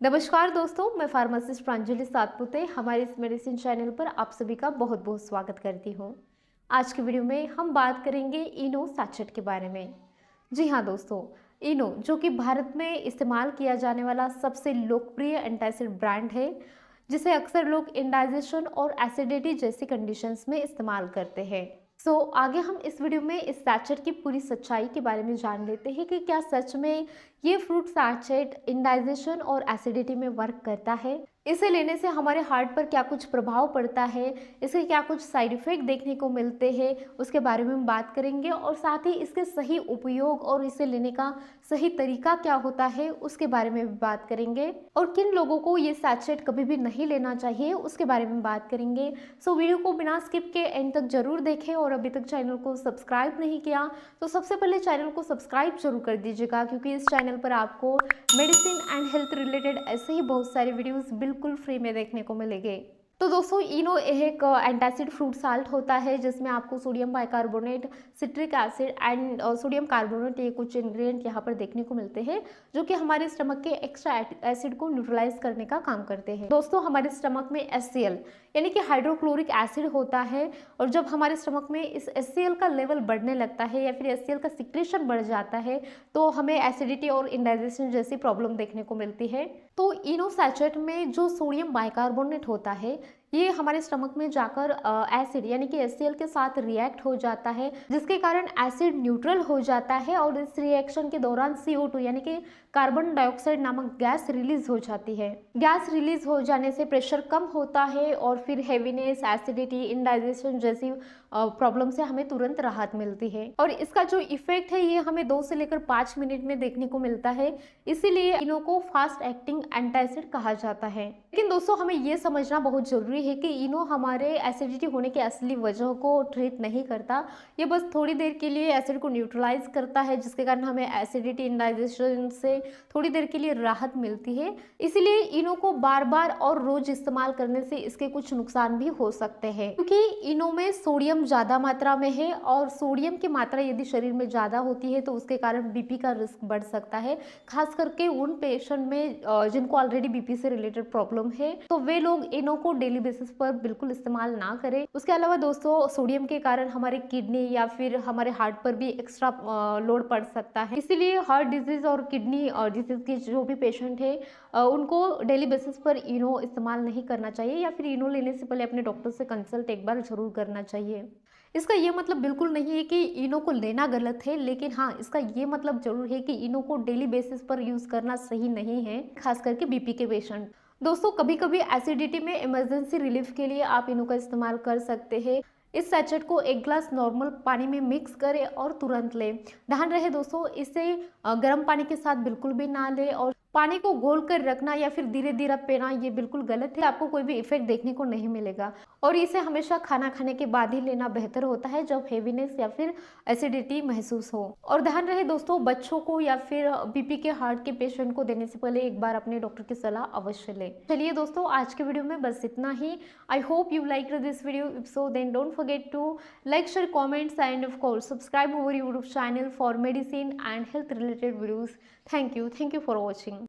नमस्कार दोस्तों, मैं फार्मासिस्ट प्रांजलि सातपुते हमारे इस मेडिसिन चैनल पर आप सभी का बहुत बहुत स्वागत करती हूँ। आज की वीडियो में हम बात करेंगे इनो सैचेट के बारे में। जी हाँ दोस्तों, इनो जो कि भारत में इस्तेमाल किया जाने वाला सबसे लोकप्रिय एंटासिड ब्रांड है, जिसे अक्सर लोग इंडाइजेशन और एसिडिटी जैसी कंडीशंस में इस्तेमाल करते हैं। आगे हम इस वीडियो में इस सैचेट की पूरी सच्चाई के बारे में जान लेते हैं कि क्या सच में ये फ्रूट सैचेट इंडाइजेशन और एसिडिटी में वर्क करता है। इसे लेने से हमारे हार्ट पर क्या कुछ प्रभाव पड़ता है, इसके क्या कुछ साइड इफेक्ट देखने को मिलते हैं, उसके बारे में हम बात करेंगे और साथ ही इसके सही उपयोग और इसे लेने का सही तरीका क्या होता है उसके बारे में भी बात करेंगे और किन लोगों को ये सैचेट कभी भी नहीं लेना चाहिए उसके बारे में बात करेंगे। वीडियो को बिना स्किप के एंड तक जरूर देखें और अभी तक चैनल को सब्सक्राइब नहीं किया तो सबसे पहले चैनल को सब्सक्राइब जरूर कर दीजिएगा, क्योंकि इस चैनल पर आपको मेडिसिन एंड हेल्थ रिलेटेड ऐसे ही बहुत सारे वीडियोस बिल्कुल फ्री में देखने को मिलेंगे। तो दोस्तों, इनो एक एंटासिड फ्रूट साल्ट होता है जिसमें आपको sodium bicarbonate, citric acid and sodium carbonate ये कुछ इंग्रेडिएंट यहाँ पर देखने को मिलते हैं जो कि हमारे स्टमक के एक्स्ट्रा एसिड को न्यूट्रलाइज करने का काम करते हैं। दोस्तों, हमारे स्टमक में HCl यानी कि हाइड्रोक्लोरिक एसिड होता है और जब हमारे स्टमक में इस HCl का लेवल बढ़ने लगता है या फिर HCl का सिक्रेशन बढ़ जाता है तो हमें एसिडिटी और इंडाइजेशन जैसी प्रॉब्लम देखने को मिलती है। तो इनो सैचेट में जो सोडियम बाइकार्बोनेट होता है ये हमारे स्टमक में जाकर एसिड यानी कि HCl के साथ रिएक्ट हो जाता है, जिसके कारण एसिड न्यूट्रल हो जाता है और इस रिएक्शन के दौरान CO2 यानी कि कार्बन डाइऑक्साइड नामक गैस रिलीज हो जाती है। गैस रिलीज हो जाने से प्रेशर कम होता है और फिर हेवीनेस, एसिडिटी, इंडाइजेशन जैसी प्रॉब्लम से हमें तुरंत राहत मिलती है और इसका जो इफेक्ट है ये हमें 2 से लेकर 5 मिनट में देखने को मिलता है। इसीलिए इनो को फास्ट एक्टिंग एंटासिड कहा जाता है। लेकिन दोस्तों, हमें ये समझना बहुत जरूरी है कि इनो हमारे एसिडिटी होने की असली वजह को ट्रीट नहीं करता। ये बस थोड़ी देर के लिए एसिड को न्यूट्रलाइज करता है, जिसके कारण हमें एसिडिटी, इंडाइजेशन से थोड़ी देर के लिए राहत मिलती है। इसीलिए इनो को बार बार और रोज इस्तेमाल करने से इसके कुछ नुकसान भी हो सकते हैं, क्योंकि इनो में सोडियम ज्यादा मात्रा में है और सोडियम की मात्रा यदि शरीर में ज्यादा होती है तो उसके कारण बीपी का रिस्क बढ़ सकता है, खास करके उन पेशेंट में जिनको ऑलरेडी बीपी से रिलेटेड प्रॉब्लम है। तो वे लोग इनो को डेली बेसिस पर बिल्कुल इस्तेमाल ना करें। उसके अलावा दोस्तों, सोडियम के कारण हमारे किडनी या फिर हमारे हार्ट पर भी एक्स्ट्रा लोड पड़ सकता है। इसीलिए हार्ट डिजीज और किडनी डिजीज के जो भी पेशेंट है उनको डेली बेसिस पर इनो इस्तेमाल नहीं करना चाहिए या फिर इनो लेने से पहले अपने डॉक्टर से कंसल्ट एक बार जरूर करना चाहिए। इसका ये मतलब बिल्कुल नहीं है कि इनो को लेना गलत है, लेकिन हाँ, इसका ये मतलब जरूर है कि इनो को डेली बेसिस पर यूज करना सही नहीं है, खास करके बीपी के पेशेंट। दोस्तों, कभी कभी एसिडिटी में इमरजेंसी रिलीफ के लिए आप इनो का इस्तेमाल कर सकते हैं। इस सैचेट को 1 ग्लास नॉर्मल पानी में मिक्स करें और तुरंत लें। ध्यान रहे दोस्तों, इसे गर्म पानी के साथ बिल्कुल भी ना लें और पानी को घोल कर रखना या फिर धीरे धीरे पीना ये बिल्कुल गलत है। आपको कोई भी इफेक्ट देखने को नहीं मिलेगा और इसे हमेशा खाना खाने के बाद ही लेना बेहतर होता है, जब हेवीनेस या फिर एसिडिटी महसूस हो। और ध्यान रहे दोस्तों, बच्चों को या फिर बीपी के हार्ट के पेशेंट को देने से पहले एक बार अपने डॉक्टर की सलाह अवश्य लें। चलिए दोस्तों, आज के वीडियो में बस इतना ही। I hope you like this video. If so then don't forget to like, share, comments and of course subscribe our YouTube channel for medicine and health related videos. Thank you for watching.